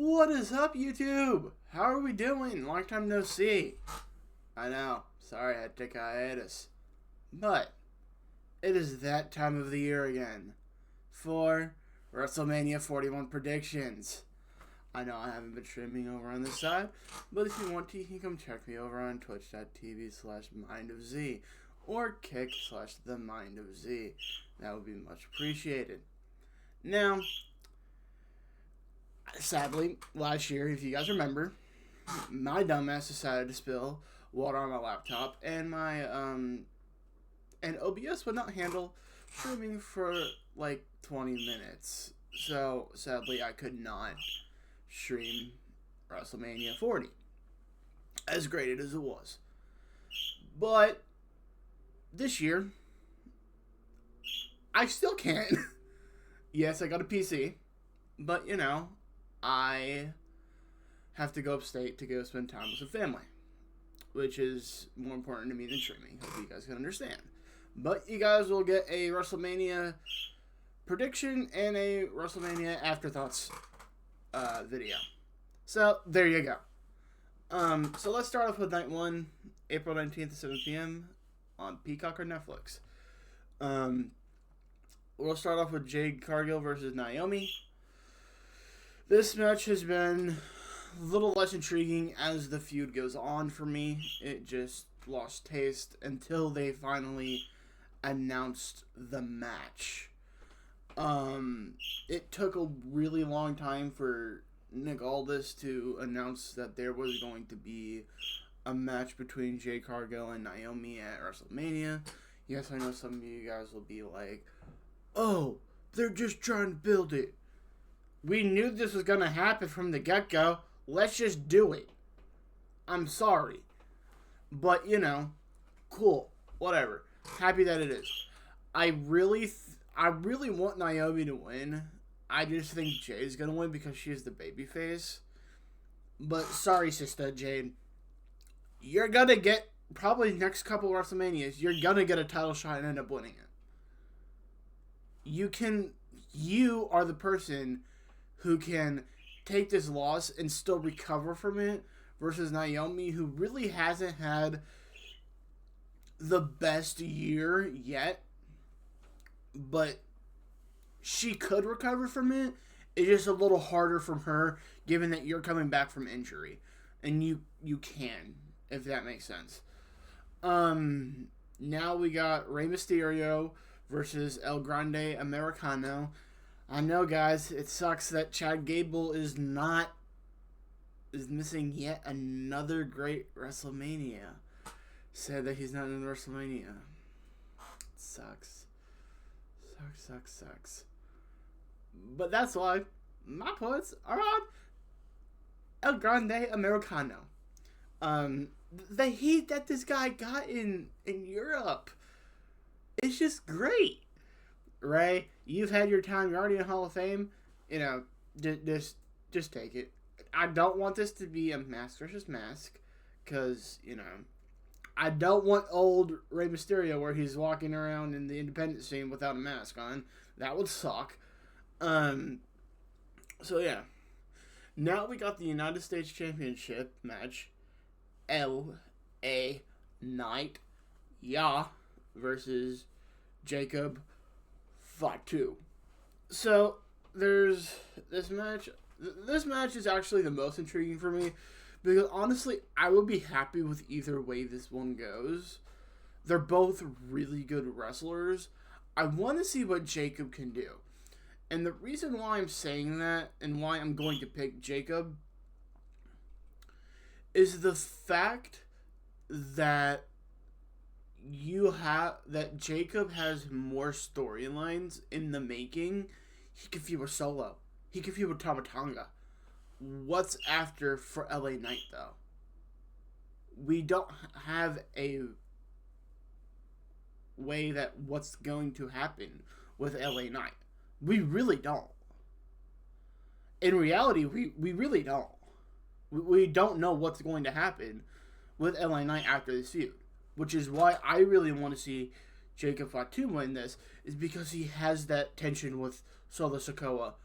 What is up, YouTube? How are we doing? Long time no see. I know. Sorry I had to take a hiatus. But it is that time of the year again for WrestleMania 41 predictions. I know I haven't been streaming over on this side, but if you want to, you can come check me over on twitch.tv/mindofz or kick/themindofz. That would be much appreciated. Now, sadly, last year, if you guys remember, my dumbass decided to spill water on my laptop, and my and OBS would not handle streaming for like 20 minutes. So sadly, I could not stream WrestleMania 40, as great as it was. But this year, I still can't. Yes, I got a PC, but you know, I have to go upstate to go spend time with some family, which is more important to me than streaming. Hope you guys can understand. But you guys will get a WrestleMania prediction and a WrestleMania afterthoughts video. So there you go. So let's start off with night one, April 19th at 7 p.m. on Peacock or Netflix. We'll start off with Jade Cargill versus Naomi. This match has been a little less intriguing as the feud goes on for me. It just lost taste until they finally announced the match. It took a really long time for Nick Aldis to announce that there was going to be a match between Jade Cargill and Naomi at WrestleMania. Yes, I know some of you guys will be like, oh, they're just trying to build it. We knew this was going to happen from the get-go. Let's just do it. I'm sorry. But, you know, cool. Whatever. Happy that it is. I really want Naomi to win. I just think Jade's going to win because she's the babyface. But sorry, sister Jade. You're going to get, probably next couple WrestleManias, you're going to get a title shot and end up winning it. You are the person who can take this loss and still recover from it versus Naomi, who really hasn't had the best year yet, but she could recover from it. It's just a little harder from her given that you're coming back from injury, and you can, if that makes sense. Now we got Rey Mysterio versus El Grande Americano. I know, guys, it sucks that Chad Gable is missing yet another great WrestleMania. Said that he's not in WrestleMania. It sucks. Sucks. But that's why my points are on El Grande Americano. The heat that this guy got in Europe, it's just great. Ray, you've had your time. You're already in Hall of Fame. You know, just take it. I don't want this to be a mask versus mask, because, you know, I don't want old Rey Mysterio where he's walking around in the independent scene without a mask on. That would suck. So yeah. Now we got the United States Championship match. L.A. Knight versus Jacob Fatu. So there's this match. This match is actually the most intriguing for me because honestly, I would be happy with either way this one goes. They're both really good wrestlers. I want to see what Jacob can do. And the reason why I'm saying that and why I'm going to pick Jacob is the fact that Jacob has more storylines in the making. He could feud with Solo. He could feud with Tama Tonga. What's after for LA Knight, though? We don't have a way that what's going to happen with LA Knight. We really don't. In reality, we really don't. We don't know what's going to happen with LA Knight after this feud. Which is why I really want to see Jacob Fatu win this, is because he has that tension with Solo Sikoa.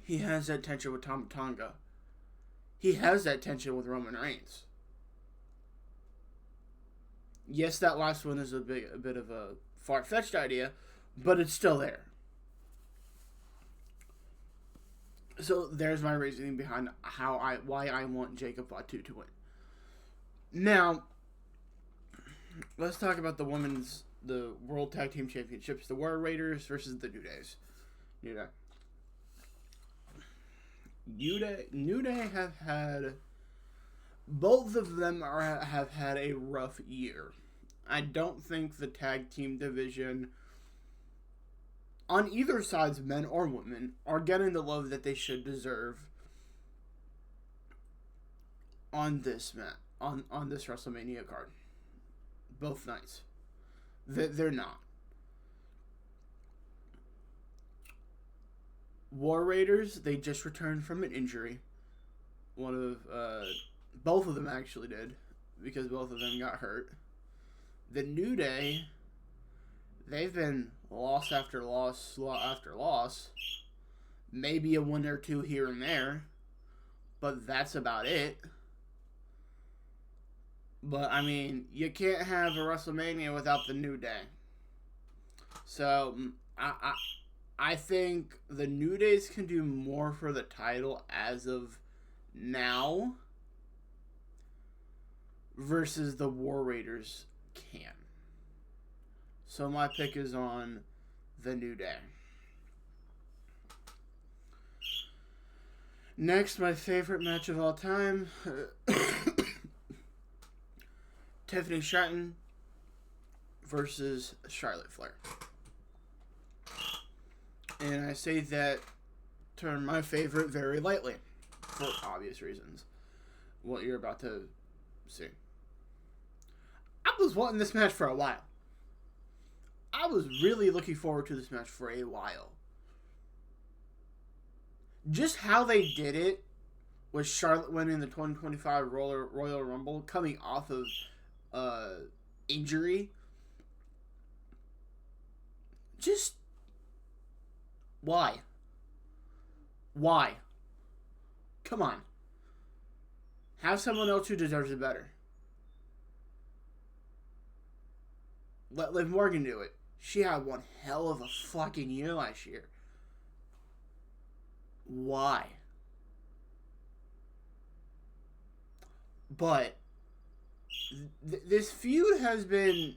He has that tension with Tama Tonga. He has that tension with Roman Reigns. Yes, that last one is a bit of a far-fetched idea, but it's still there. So there's my reasoning behind why I want Jacob Fatu to win. Now, let's talk about the World Tag Team Championships, the War Raiders versus the New Days. New Day have had, both of them have had a rough year. I don't think the tag team division on either side's men or women are getting the love that they should deserve on this on this WrestleMania card. Both nights. They're not. War Raiders, they just returned from an injury. Both of them actually did, because both of them got hurt. The New Day, they've been loss after loss after loss. Maybe a win or two here and there, but that's about it. But, I mean, you can't have a WrestleMania without the New Day. So, I think the New Days can do more for the title as of now versus the War Raiders can. So my pick is on the New Day. Next, my favorite match of all time. Tiffany Stratton versus Charlotte Flair. And I say that term, my favorite, very lightly, for obvious reasons. What you're about to see. I was wanting this match for a while. I was really looking forward to this match for a while. Just how they did it with Charlotte winning the 2025 Royal Rumble, coming off of injury. Just why? Why? Come on. Have someone else who deserves it better. Let Liv Morgan do it. She had one hell of a fucking year last year. Why? But this feud has been,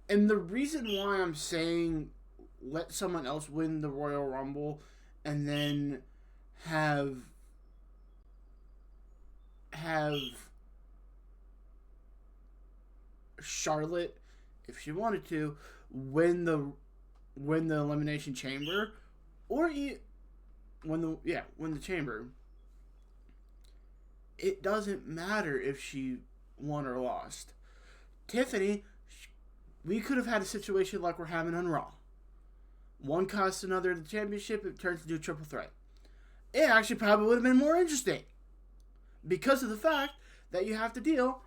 and the reason why I'm saying let someone else win the Royal Rumble and then have Charlotte, if she wanted to, win the Elimination Chamber, or win the Chamber. It doesn't matter if she won or lost. Tiffany, we could have had a situation like we're having on Raw. One costs another the championship, it turns into a triple threat. It actually probably would have been more interesting, because of the fact that you have to deal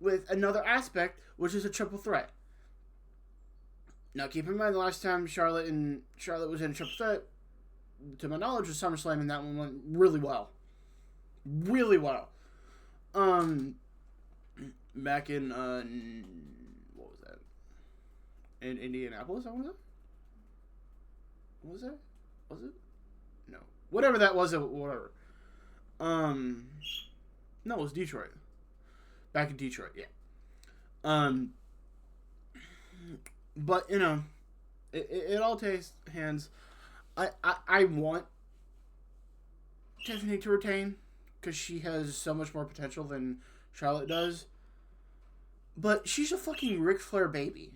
with another aspect, which is a triple threat. Now, keep in mind, the last time Charlotte was in a triple threat, to my knowledge, was SummerSlam, and that one went really well. Really well. Back in, what was that? In Indianapolis, I want to say? What was that? Was it? No. Whatever that was, whatever. No, it was Detroit. Back in Detroit, yeah. But, you know, it all takes hands. I want Tiffany to retain, because she has so much more potential than Charlotte does. But she's a fucking Ric Flair baby.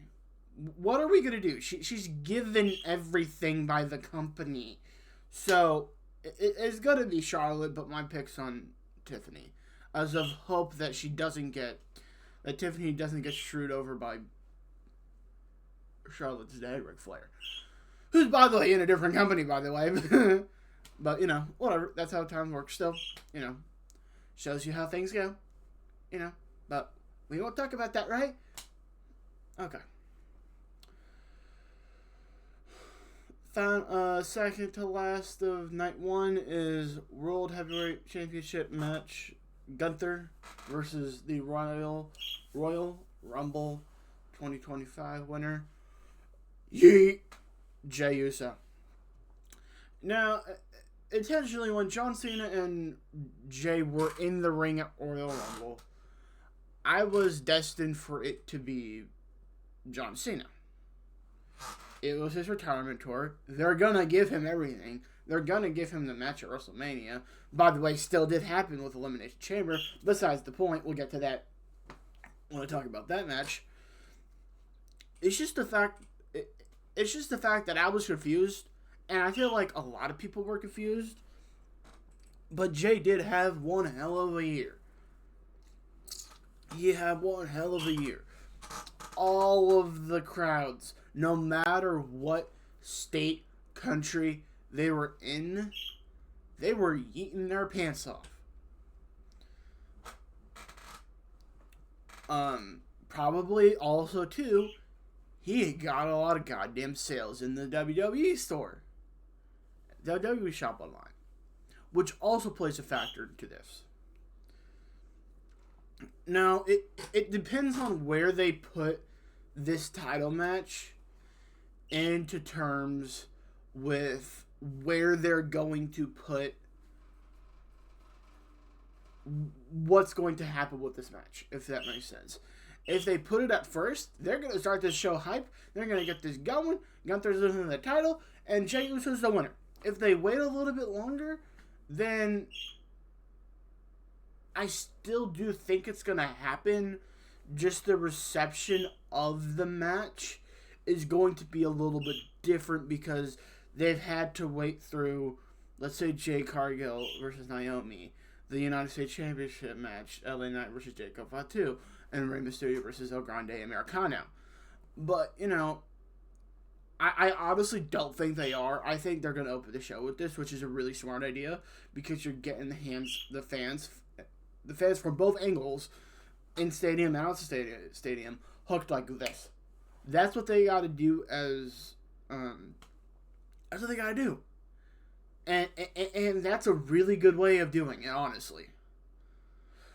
What are we going to do? She's given everything by the company. So, it's going to be Charlotte, but my pick's on Tiffany. As of hope that Tiffany doesn't get screwed over by Charlotte's dad, Ric Flair. Who's, by the way, in a different company, by the way. But, you know, whatever. That's how time works still. You know, shows you how things go. You know, but we won't talk about that, right? Okay. Second to last of night one is World Heavyweight Championship match. Gunther versus the Royal Rumble 2025 winner. Yeet! Jey Uso. Now, intentionally, when John Cena and Jey were in the ring at Royal Rumble, I was destined for it to be John Cena. It was his retirement tour. They're gonna give him everything. They're gonna give him the match at WrestleMania. By the way, still did happen with Elimination Chamber. Besides the point, we'll get to that when I talk about that match. It's just the fact. It's just the fact that I was confused, and I feel like a lot of people were confused. But Jey did have one hell of a year. He had one hell of a year. All of the crowds, no matter what state, country they were in, they were yeeting their pants off. Probably also too, he got a lot of goddamn sales in the WWE store. The WWE shop online. Which also plays a factor into this. Now, it depends on where they put this title match into terms with where they're going to put what's going to happen with this match, if that makes sense. If they put it at first, they're going to start this show hype. They're going to get this going. Gunther's losing the title, and Jey Uso's the winner. If they wait a little bit longer, then I still do think it's going to happen. Just the reception of the match is going to be a little bit different because they've had to wait through, let's say, Jade Cargill versus Naomi, the United States Championship match, LA Knight versus Jacob Fatu, and Rey Mysterio versus El Grande Americano. But, you know, I honestly don't think they are. I think they're going to open the show with this, which is a really smart idea because you're getting the fans from both angles, in stadium and out of stadium, hooked like this. That's what they got to do that's what they got to do. And that's a really good way of doing it, honestly.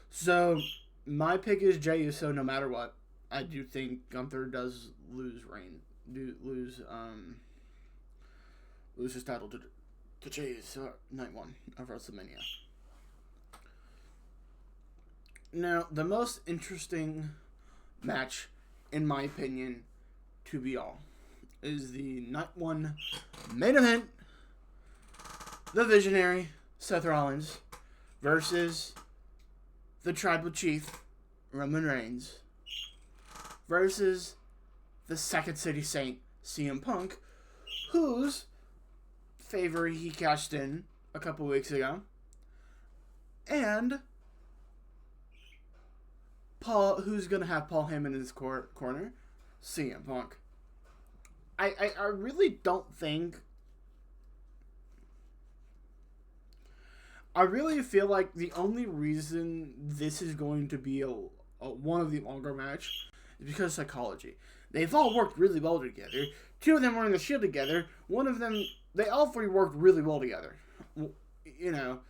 So, my pick is Jey Uso no matter what. I do think Gunther does lose his title to Jey Uso night one of WrestleMania. Now, the most interesting match, in my opinion, to be all, is the night one main event. The Visionary, Seth Rollins, versus the Tribal Chief, Roman Reigns, versus the Second City Saint, CM Punk, whose favor he cashed in a couple weeks ago, and who's going to have Paul Heyman in his corner? CM Punk. I really don't think... I really feel like the only reason this is going to be one of the longer match is because of psychology. They've all worked really well together. Two of them were in the Shield together. One of them, they all three worked really well together. You know,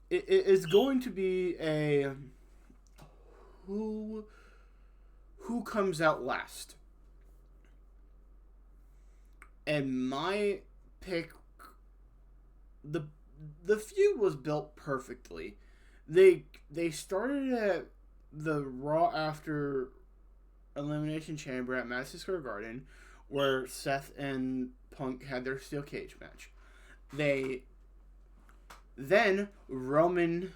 it's going to be a... Who comes out last? And my pick, the feud was built perfectly. They started at the Raw after Elimination Chamber at Madison Square Garden, where Seth and Punk had their steel cage match. Then Roman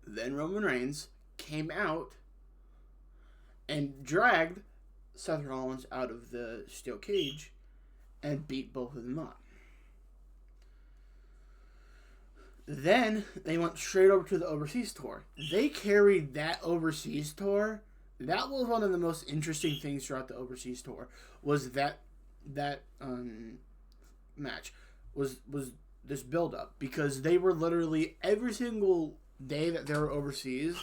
Reigns came out and dragged Seth Rollins out of the steel cage and beat both of them up. Then they went straight over to the overseas tour. They carried that overseas tour. That was one of the most interesting things throughout the overseas tour. Was that match was this build up, because they were literally every single day that they were overseas,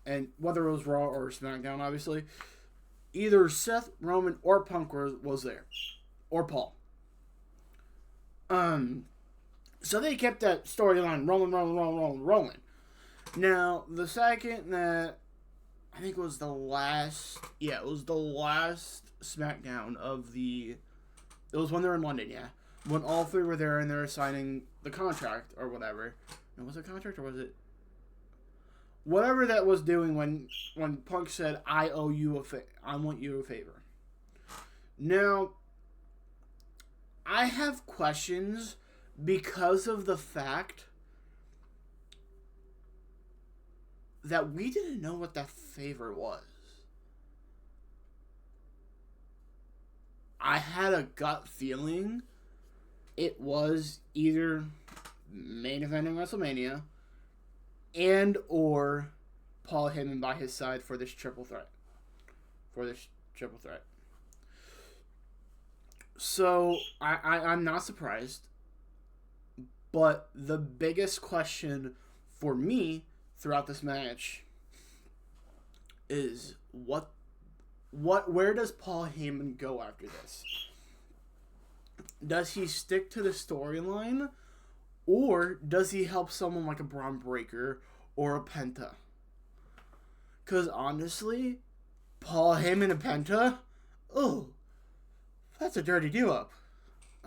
and whether it was Raw or SmackDown, obviously, either Seth, Roman, or Punk was there. or Paul. So they kept that storyline rolling. Now, the second that, I think it was the last SmackDown of the, it was when they were in London, yeah. When all three were there and they were signing the contract or whatever. And was it a contract or was it? Whatever that was doing when Punk said, I want you a favor. Now, I have questions because of the fact that we didn't know what that favor was. I had a gut feeling it was either main eventing WrestleMania and or Paul Heyman by his side for this triple threat. So, I'm not surprised. But the biggest question for me throughout this match is where does Paul Heyman go after this? Does he stick to the storyline, or does he help someone like a Braun Breaker or a Penta? Because honestly, Paul Heyman and Penta, that's a dirty do-up.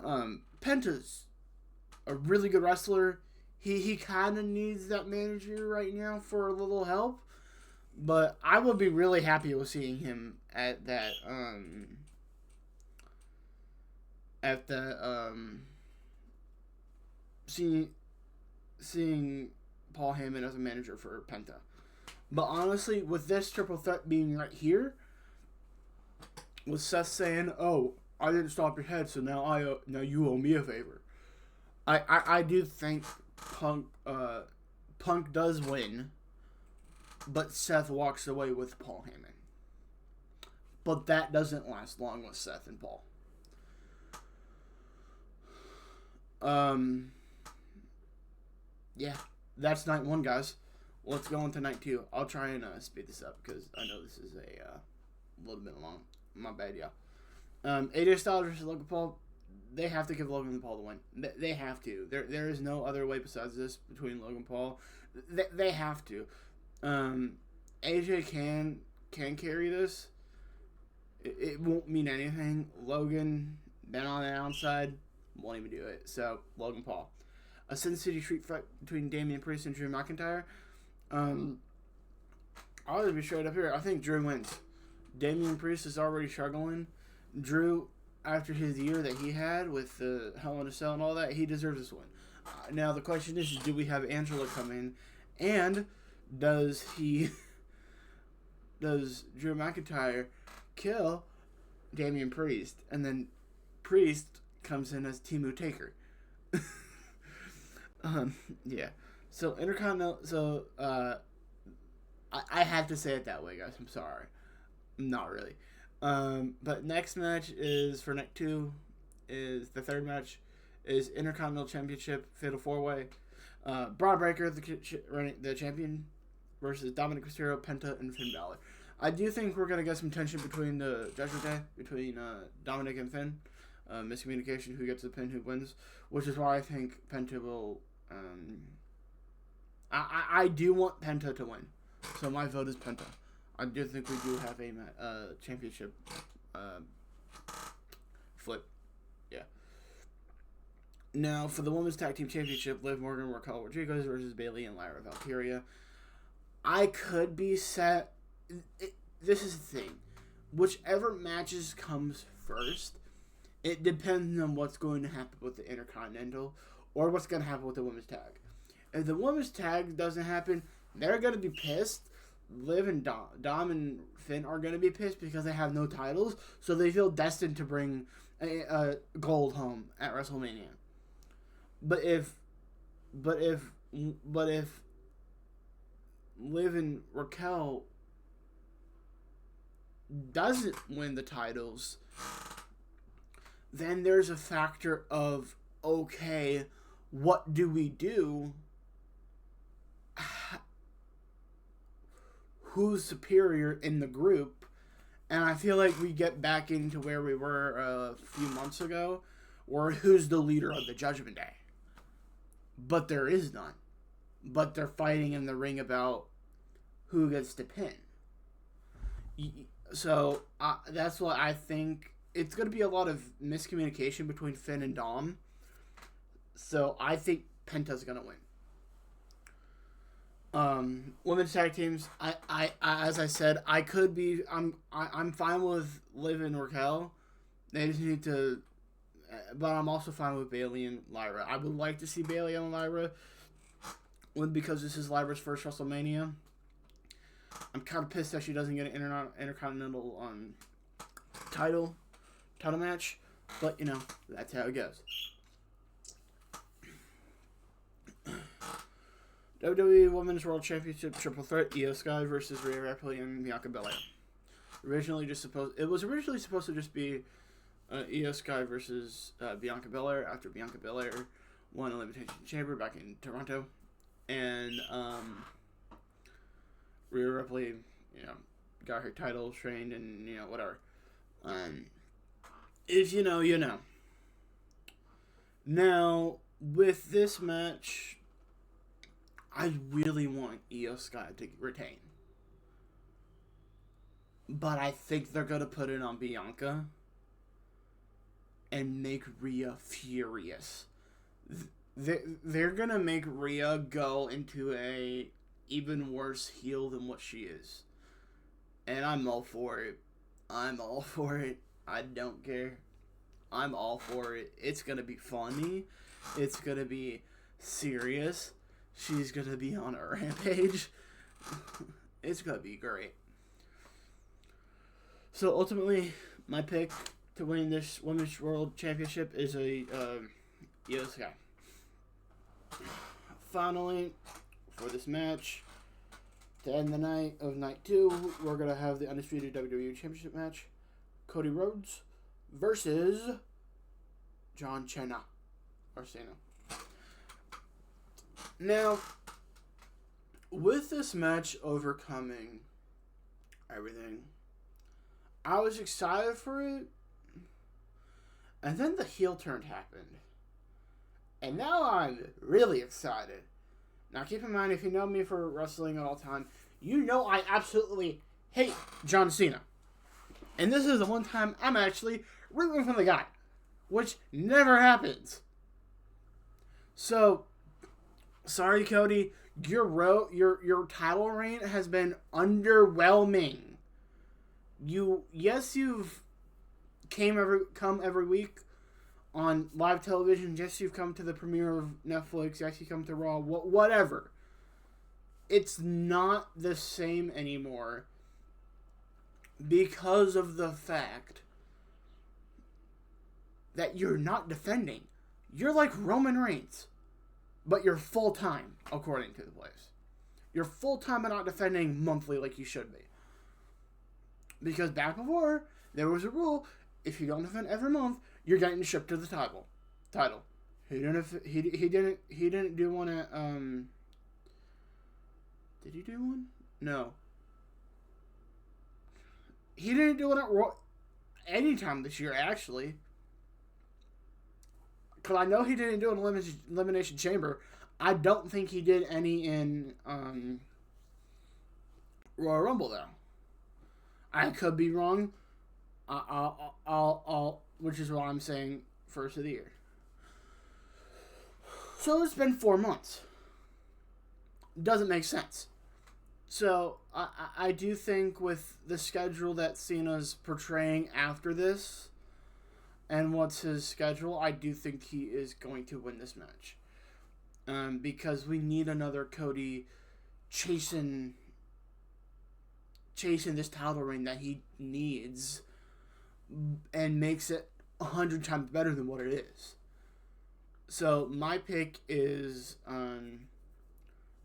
Penta's a really good wrestler. He kind of needs that manager right now for a little help. But I would be really happy with seeing him at that, seeing Paul Heyman as a manager for Penta. But honestly, with this triple threat being right here, with Seth saying, "Oh, I didn't stop your head, so now you owe me a favor." I do think Punk does win, but Seth walks away with Paul Heyman. But that doesn't last long with Seth and Paul. Yeah, that's night one, guys. Let's go into night two. I'll try and speed this up because I know this is a little bit long. My bad, yeah. AJ Styles versus Logan Paul. They have to give Logan Paul the win. They have to. There is no other way besides this between Logan Paul. They have to. AJ can carry this. It won't mean anything. Logan, been on the outside, won't even do it. So, Logan Paul. A Sin City street fight between Damian Priest and Drew McIntyre. I'll just be straight up here. I think Drew wins. Damian Priest is already struggling. Drew, after his year that he had with the Hell in a Cell and all that, he deserves this win. Now, the question is, do we have Angela come in? And does Drew McIntyre kill Damian Priest? And then Priest comes in as Timu Taker. Yeah. So, Intercontinental, I had to say it that way, guys. I'm sorry. Not really. But next match is, for night two, is the third match, is Intercontinental Championship Fatal 4-Way. Braun Breaker, the champion, versus Dominic Mysterio, Penta, and Finn Balor. I do think we're going to get some tension between the Judgment Day, between Dominic and Finn. Miscommunication, who gets the pin, who wins. Which is why I think Penta will... I do want Penta to win. So my vote is Penta. I do think we do have a championship flip. Yeah. Now, for the Women's Tag Team Championship, Liv Morgan, Raquel Rodriguez versus Bayley and Lyra Valkyria. I could be set... This is the thing. Whichever matches comes first, it depends on what's going to happen with the Intercontinental or what's going to happen with the Women's Tag. If the Women's Tag doesn't happen, they're going to be pissed. Liv and Dom and Finn are going to be pissed because they have no titles, so they feel destined to bring a gold home at WrestleMania. But if Liv and Raquel doesn't win the titles, then there's a factor of, okay, what do we do? Who's superior in the group? And I feel like we get back into where we were a few months ago, where who's the leader of the Judgment Day? But there is none. But they're fighting in the ring about who gets to pin. So that's what I think. It's going to be a lot of miscommunication between Finn and Dom. So I think Penta's going to win. Women's tag teams. I as I said, I'm fine with Liv and Raquel. They just need to, but I'm also fine with Bayley and Lyra. I would like to see Bayley and Lyra win because this is Lyra's first WrestleMania. I'm kind of pissed that she doesn't get an Intercontinental title match, but you know that's how it goes. WWE Women's World Championship Triple Threat: Io Sky versus Rhea Ripley and Bianca Belair. It was originally supposed to just be Io Sky versus Bianca Belair after Bianca Belair won Elimination Chamber back in Toronto, and Rhea Ripley, got her title trained and whatever. If you know, you know. Now with this match, I really want Io Sky to retain. But I think they're going to put it on Bianca and make Rhea furious. They're going to make Rhea go into a even worse heel than what she is. And I'm all for it. I'm all for it. I don't care. I'm all for it. It's going to be funny. It's going to be serious. She's going to be on a rampage. It's going to be great. So ultimately, my pick to win this Women's World Championship is Io Sky. Finally, for this match, to end the night of night 2, we're going to have the undisputed WWE Championship match. Cody Rhodes versus John Cena. Now, with this match overcoming everything, I was excited for it, and then the heel turn happened. And now I'm really excited. Now keep in mind, if you know me for wrestling at all time, you know I absolutely hate John Cena. And this is the one time I'm actually rooting for the guy, which never happens. So, sorry Cody, your title reign has been underwhelming. You've come every week on live television. Yes, you've come to the premiere of Netflix. Yes, you come to Raw. Whatever. It's not the same anymore because of the fact that you're not defending. You're like Roman Reigns, but you're full-time, according to the place. You're full-time and not defending monthly like you should be. Because back before, there was a rule, if you don't defend every month, you're getting shipped to the title. He didn't do one at did he do one? No. He didn't do one at Raw anytime this year, actually. Because I know he didn't do an Elimination Chamber. I don't think he did any in Royal Rumble, though. I could be wrong. I'll which is why I'm saying first of the year. So it's been 4 months. Doesn't make sense. So I do think with the schedule that Cena's portraying after this, and what's his schedule, I do think he is going to win this match. Because we need another Cody chasing this title reign that he needs and makes it 100 times better than what it is. So my pick is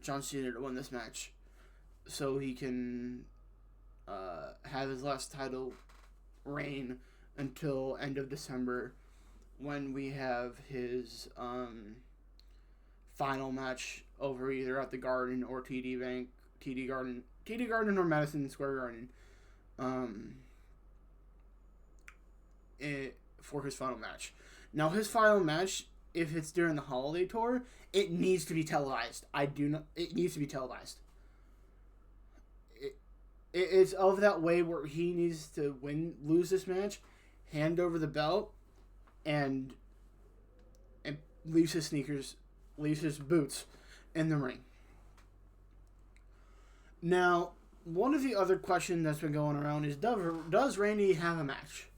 John Cena to win this match so he can have his last title reign until end of December when we have his final match over either at the Garden or TD Garden or Madison Square Garden. for his final match. Now, his final match, if it's during the holiday tour, it needs to be televised. It needs to be televised. It's of that way where he needs to lose this match, hand over the belt, and leaves his boots in the ring. Now, one of the other questions that's been going around is, does Randy have a match?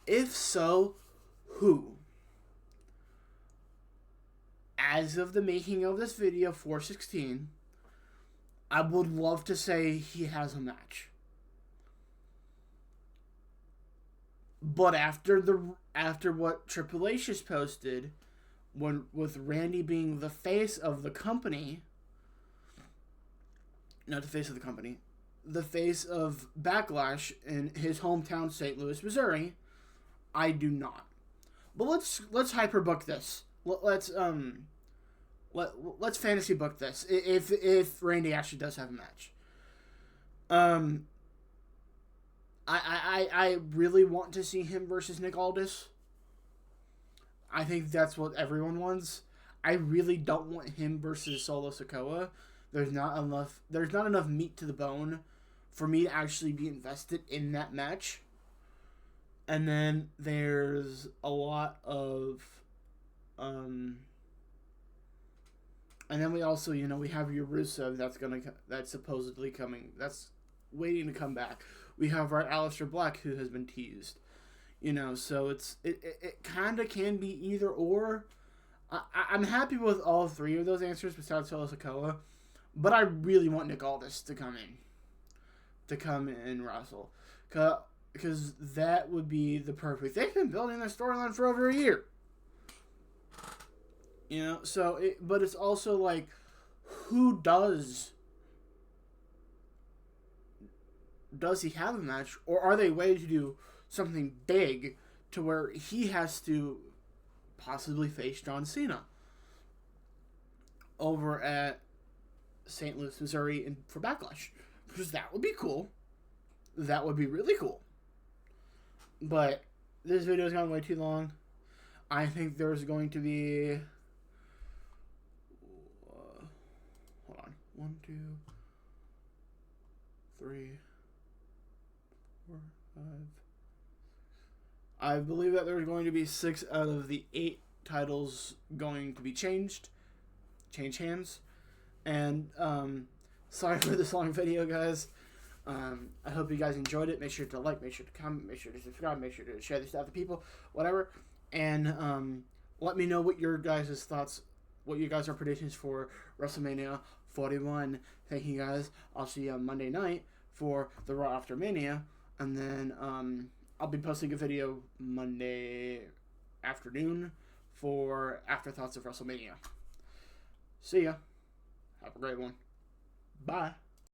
If so, who? As of the making of this video, 4/16, I would love to say he has a match. But after what Triple H has posted, with Randy being the face of the company, not the face of the company, the face of Backlash in his hometown, St. Louis, Missouri, I do not. But let's hyperbook this. Let's fantasy book this if Randy actually does have a match. I really want to see him versus Nick Aldis. I think that's what everyone wants. I really don't want him versus Solo Sikoa. There's not enough meat to the bone for me to actually be invested in that match. And then there's a lot of and then we also, we have your Rusev that's supposedly coming. That's waiting to come back. We have our Aleister Black, who has been teased. So it kind of can be either or. I'm happy with all three of those answers besides Solo Sikoa, but I really want Nick Aldis to come in and wrestle, because that would be the perfect. They've been building their storyline for over a year. But it's also like, who does he have a match, or are they waiting to do something big to where he has to possibly face John Cena over at St. Louis, Missouri for Backlash? Because that would be cool. That would be really cool. But this video has gone way too long. I think there's going to be... hold on. 1, 2, 3, 4, 5... I believe that there's going to be 6 out of the 8 titles going to be change hands. And, sorry for this long video, guys. I hope you guys enjoyed it. Make sure to like, make sure to comment, make sure to subscribe, make sure to share this to other people, whatever. And, let me know what your guys' thoughts, what you guys are predictions for WrestleMania 41. Thank you, guys. I'll see you on Monday night for the Raw After Mania. And then, I'll be posting a video Monday afternoon for Afterthoughts of WrestleMania. See ya. Have a great one. Bye.